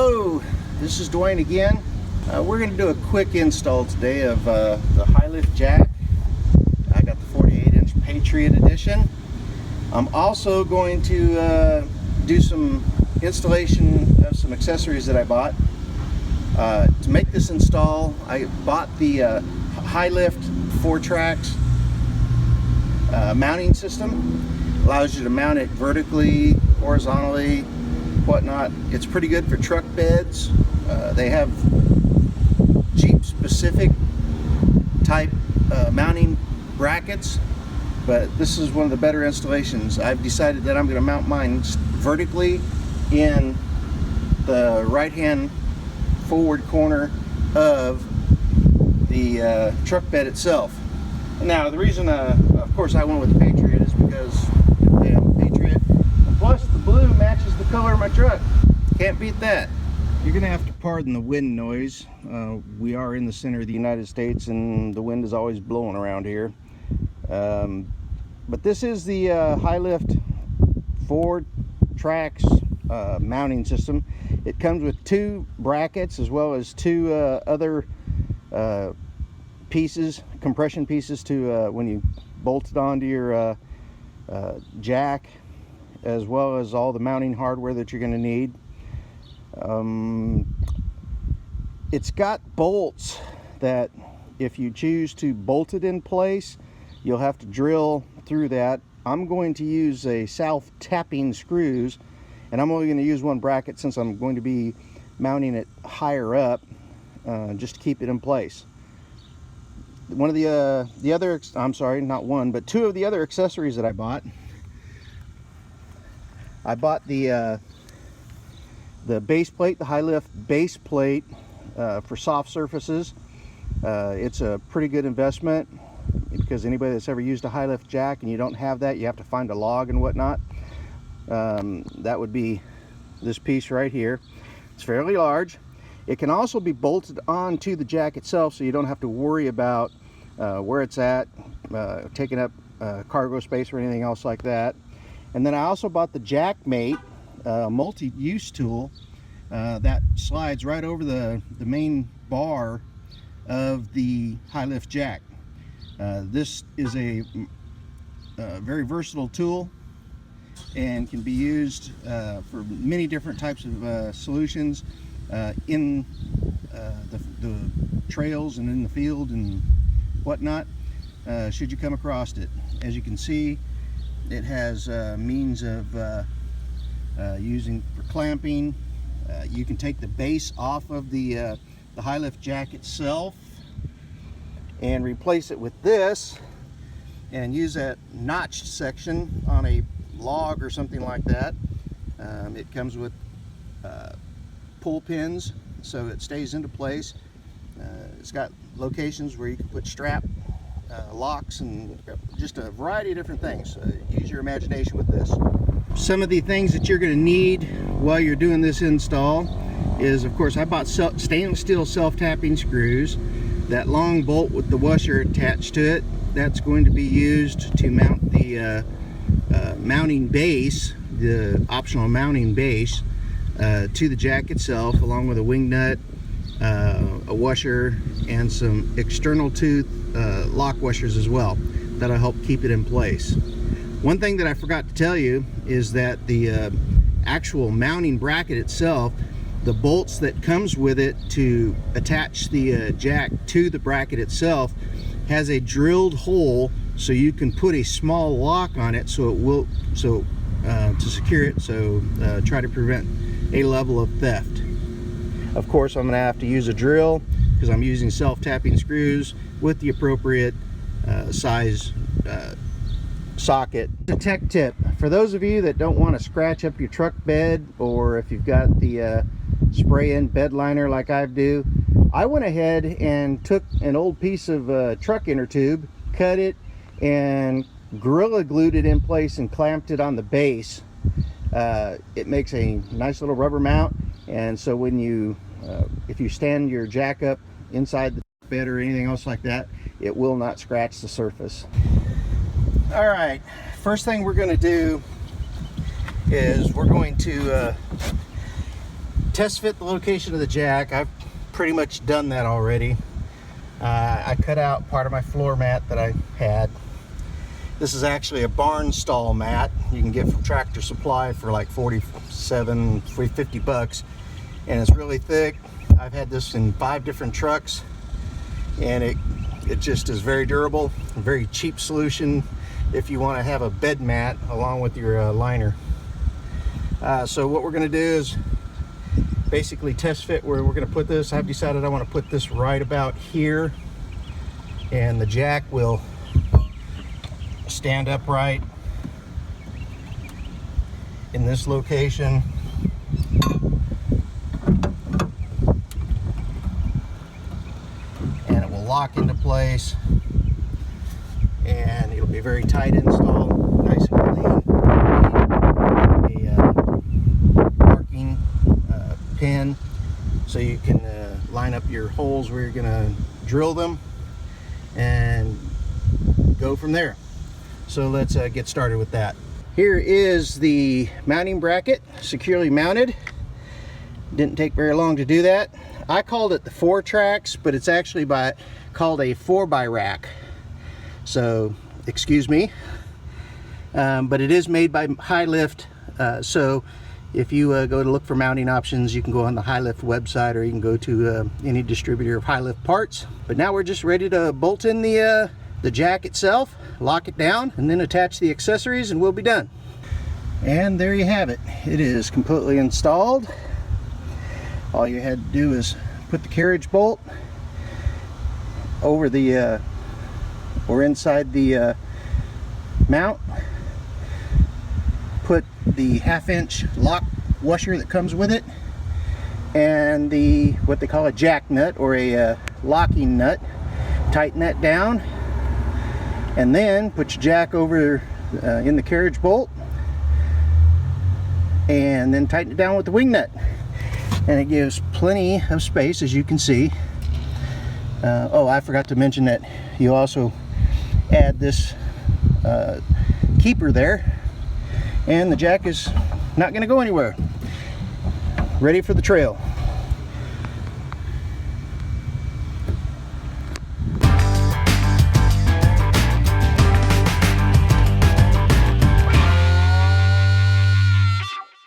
Hello, this is Duane again. We're going to do a quick install today of the high lift jack. I got the 48-inch Patriot edition. I'm also going to do some installation of some accessories that I bought. To make this install, I bought the high lift 4-tracks mounting system. Allows you to mount it vertically, horizontally, whatnot. It's pretty good for truck beds. They have Jeep specific type mounting brackets, but this is one of the better installations. I've decided that I'm going to mount mine vertically in the right hand forward corner of the truck bed itself. Now the reason of course I went with the Patriot is because Patriot, and plus the blue matches the color of my truck. Can't beat that. You're gonna have to pardon the wind noise. We are in the center of the United States and the wind is always blowing around here. But this is the high lift 4-tracks mounting system. It comes with 2 brackets as well as 2 other pieces, compression pieces to when you bolt it onto your jack, as well as all the mounting hardware that you're going to need. It's got bolts that if you choose to bolt it in place, you'll have to drill through that. I'm going to use a self-tapping screws, and I'm only going to use 1 bracket since I'm going to be mounting it higher up, just to keep it in place. One of the other, I'm sorry, not one, but 2 of the other accessories that I bought the base plate, the high lift base plate for soft surfaces. It's a pretty good investment because anybody that's ever used a high lift jack and you don't have that, you have to find a log and whatnot. That would be this piece right here. It's fairly large. It can also be bolted onto the jack itself, so you don't have to worry about where it's at, taking up cargo space or anything else like that. And then I also bought the jack mate multi-use tool that slides right over the main bar of the high lift jack. This is a very versatile tool and can be used for many different types of solutions in the trails and in the field and whatnot, should you come across it. As you can see, it has means of using for clamping. You can take the base off of the high lift jack itself and replace it with this and use that notched section on a log or something like that. It comes with pull pins so it stays into place. It's got locations where you can put strap locks and just a variety of different things. Use your imagination with this. Some of the things that you're going to need while you're doing this install is, of course, I bought stainless steel self-tapping screws. That long bolt with the washer attached to it, that's going to be used to mount the mounting base, the optional mounting base to the jack itself, along with a wing nut, a washer, and some external tooth lock washers as well. That'll help keep it in place. One thing that I forgot to tell you is that the actual mounting bracket itself, the bolts that comes with it to attach the jack to the bracket itself, has a drilled hole so you can put a small lock on it so it will to secure it, so try to prevent a level of theft. Of course, I'm going to have to use a drill because I'm using self-tapping screws with the appropriate size socket. A tech tip for those of you that don't want to scratch up your truck bed, or if you've got the spray-in bed liner like I do, I went ahead and took an old piece of truck inner tube, cut it, and Gorilla glued it in place and clamped it on the base. It makes a nice little rubber mount, and so when you if you stand your jack up inside the bed or anything else like that, it will not scratch the surface. All right, first thing we're going to do is we're going to test fit the location of the jack. I've pretty much done that already. I cut out part of my floor mat that I had. This is actually a barn stall mat you can get from Tractor Supply for like 50 bucks, and it's really thick. I've had this in 5 different trucks, and it just is very durable, a very cheap solution if you want to have a bed mat along with your liner. So what we're going to do is basically test fit where we're going to put this. I've decided I want to put this right about here, and the jack will stand upright in this location. And it will lock into place, and it'll be very tight install, nice and clean. A marking pin so you can line up your holes where you're going to drill them and go from there. So let's get started with that. Here is the mounting bracket, securely mounted. Didn't take very long to do that. I called it the 4 tracks, but it's actually called a 4x rack. So excuse me, but it is made by High Lift. So if you go to look for mounting options, you can go on the High Lift website, or you can go to any distributor of High Lift parts. But now we're just ready to bolt in the jack itself, lock it down, and then attach the accessories, and we'll be done. And there you have it. It is completely installed. All you had to do is put the carriage bolt over the or inside the mount, put the 1/2 inch lock washer that comes with it, and the what they call a jack nut, or a locking nut. Tighten that down, and then put your jack over in the carriage bolt, and then tighten it down with the wing nut, and it gives plenty of space, as you can see. Oh, I forgot to mention that you also add this keeper there, and the jack is not going to go anywhere. Ready for the trail.